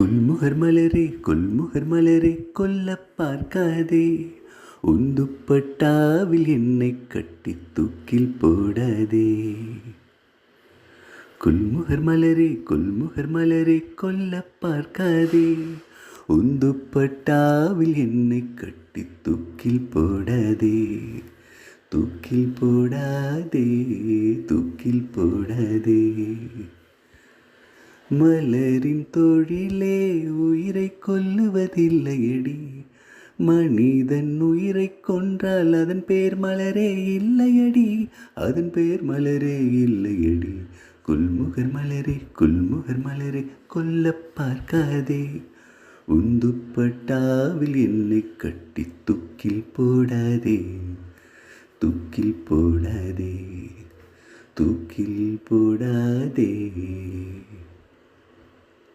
கொல்முகர் மலரே கொல்லப் பார்க்காதே, உந்துப்பட்டாவில் என்னை கட்டித் தூக்கில் போடாதே. கொல்முகர் மலரே கொல்லப் பார்க்காதே, உந்துப்பட்டாவில் என்னை கட்டித் தூக்கில் போடாதே. தூக்கில் போடாதே, தூக்கில் போடாதே. மலரின் தொழிலே உயிரை கொல்லுவதில்லையடி, மனிதன் உயிரை கொன்றால் அதன் பேர் மலரே இல்லையடி, அதன் பேர் மலரே இல்லையடி. கொல்முகர் மலரே கொல்லப் பார்க்காதே, உந்துப்பட்டாவில் என்னை கட்டி தூக்கில் போடாதே. தூக்கில் போடாதே, தூக்கில் போடாதே.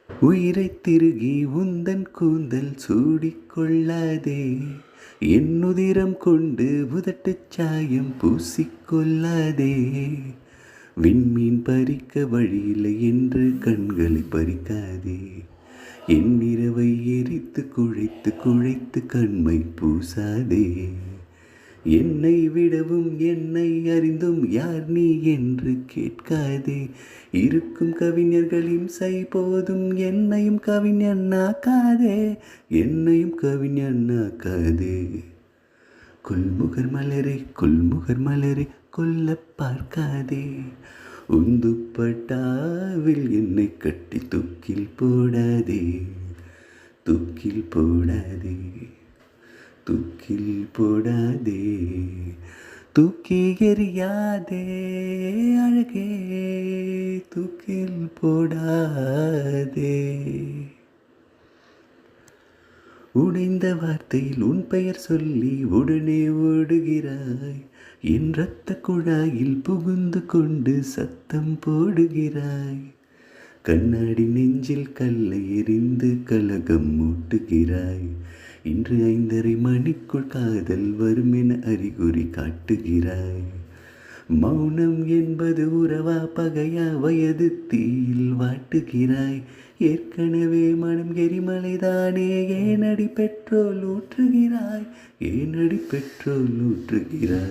உயிரை திருகி உந்தன் கூந்தல் சூடிக்கொள்ளாதே, என்னுதிரம் கொண்டு உதட்டுச் சாயம் பூசிக்கொள்ளாதே. விண்மீன் பறிக்க வழியில்லை என்று கண்களை பறிக்காதே, என் இரவை எரித்து குழைத்து குழைத்து கண்மை பூசாதே. என்னை விடவும் என்னை அறிந்தும் யார் நீ என்று கேட்காதே, இருக்கும் கவிஞர்களின் சை போதும் என்னையும் கவிஞனாக்காதே, என்னையும் கவிஞனாக்காதே. கொல்முகர் மலரே கொல்லப் பார்க்காதே, உந்துப்பட்டாவில் என்னை கட்டி தூக்கில் போடாதே. தூக்கில் போடாதே, தூக்கில் போடாதே. தூக்கி எறியாதே அழகே, தூக்கில் போடாதே. உடைந்த வார்த்தையில் உன் பெயர் சொல்லி உடனே ஓடுகிறாய், என் இரத்த குழாயில் புகுந்து கொண்டு சத்தம் போடுகிறாய். கண்ணாடி நெஞ்சில் கல்லை எறிந்து கலகம் மூட்டுகிறாய், இன்று 5:30 மணிக்குள் காதல் வரும் என அறிகுறி காட்டுகிறாய். மௌனம் என்பது உறவா பகையா வயது தீயில் வாட்டுகிறாய். ஏற்கனவே மனம் எரிமலைதானே, ஏனடி பெட்ரோல் ஊற்றுகிறாய், ஏனடி பெட்ரோல் ஊற்றுகிறாய்.